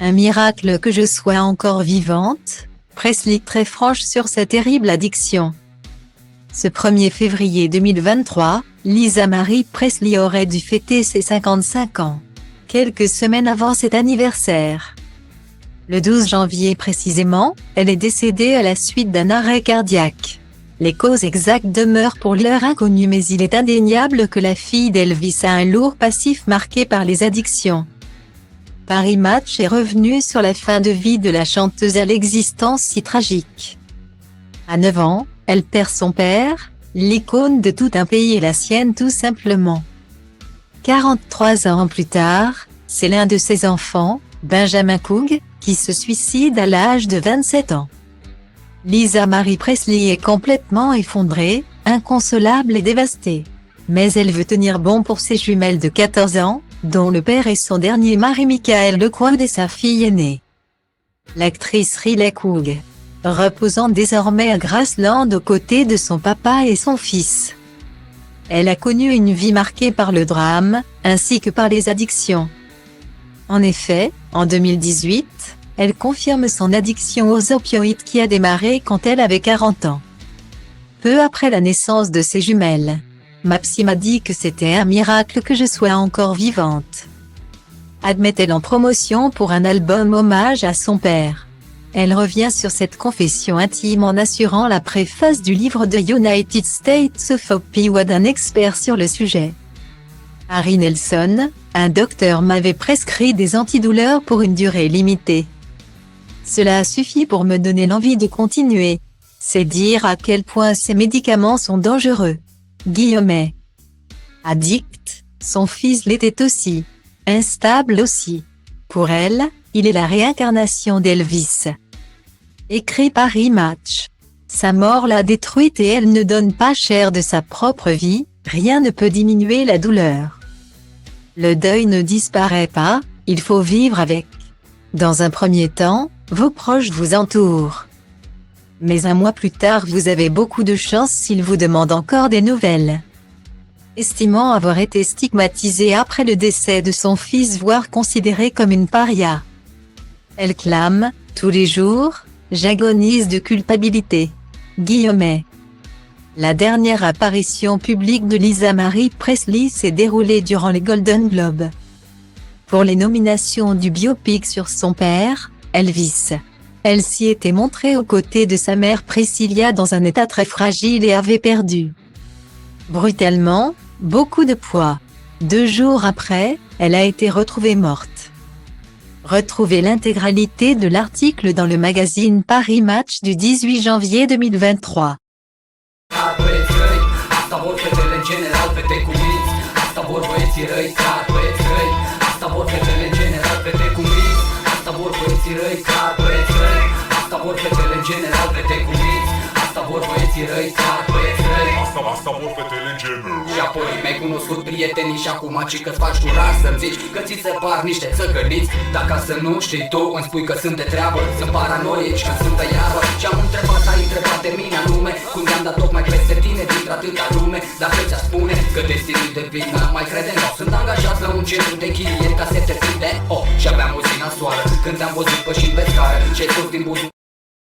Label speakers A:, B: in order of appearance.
A: Un miracle que je sois encore vivante. Presley très franche sur sa terrible addiction. Ce 1er février 2023, Lisa Marie Presley aurait dû fêter ses 55 ans. Quelques semaines avant cet anniversaire. Le 12 janvier précisément, elle est décédée à la suite d'un arrêt cardiaque. Les causes exactes demeurent pour l'heure inconnues, mais il est indéniable que la fille d'Elvis a un lourd passif marqué par les addictions. Paris Match est revenu sur la fin de vie de la chanteuse à l'existence si tragique. À 9 ans, elle perd son père, l'icône de tout un pays et la sienne tout simplement. 43 ans plus tard, c'est l'un de ses enfants, Benjamin Coog, qui se suicide à l'âge de 27 ans. Lisa Marie Presley est complètement effondrée, inconsolable et dévastée. Mais elle veut tenir bon pour ses jumelles de 14 ans, dont le père est son dernier mari Michael Lecointre et sa fille aînée. L'actrice Riley Coog, reposant désormais à Graceland aux côtés de son papa et son fils. Elle a connu une vie marquée par le drame, ainsi que par les addictions. En effet, en 2018, elle confirme son addiction aux opioïdes qui a démarré quand elle avait 40 ans. Peu après la naissance de ses jumelles, ma psy m'a dit que c'était un miracle que je sois encore vivante. Admet-elle en promotion pour un album hommage à son père. Elle revient sur cette confession intime en assurant la préface du livre de United States of Opioid d'un expert sur le sujet. Harry Nelson, un docteur m'avait prescrit des antidouleurs pour une durée limitée. Cela a suffi pour me donner l'envie de continuer. C'est dire à quel point ces médicaments sont dangereux. Guillemets. Addict, son fils l'était aussi. Instable aussi. Pour elle, il est la réincarnation d'Elvis. Écrit Paris Match. Sa mort l'a détruite et elle ne donne pas cher de sa propre vie, rien ne peut diminuer la douleur. Le deuil ne disparaît pas, il faut vivre avec. Dans un premier temps, vos proches vous entourent. Mais un mois plus tard vous avez beaucoup de chance s'ils vous demandent encore des nouvelles. Estimant avoir été stigmatisée après le décès de son fils, voire considérée comme une paria. Elle clame, tous les jours, j'agonise de culpabilité. Guillemets. La dernière apparition publique de Lisa Marie Presley s'est déroulée durant les Golden Globes. Pour les nominations du biopic sur son père, Elvis. Elle s'y était montrée aux côtés de sa mère Priscilla dans un état très fragile et avait perdu brutalement beaucoup de poids. 2 jours après, elle a été retrouvée morte. Retrouvez l'intégralité de l'article dans le magazine Paris Match du 18 janvier 2023.
B: Asta vor fetele în general, fete cu minți. Asta vor băieții răi, car băieți răi. Asta vor fetele în general, fete cu minți. Asta vor băieții răi, car băieți răi. Asta vor fetele în general, fete cu minți. Asta vor băieții răi, car băieți răi.
C: Asta vor fetele în general.
B: Și apoi mi-ai cunoscut prietenii și acum ci că-ți faci curat să-mi zici că ți se par niște țăcăniți. Dacă să nu știi tu, îmi spui că sunt de treabă. Sunt paranoici că sunt de iarbă. Și-am întrebat, ai întrebat de mine anume cum i-am dat tocmai peste tine dintre atâta lume. Dacă ți-a spune că destinul de vină mai crede, nu. Sunt angajat la un centru de chirieri casete de și aveam o zi nasoală când te-am văzut pășind pe scară. Ce-ai spus din buzunar?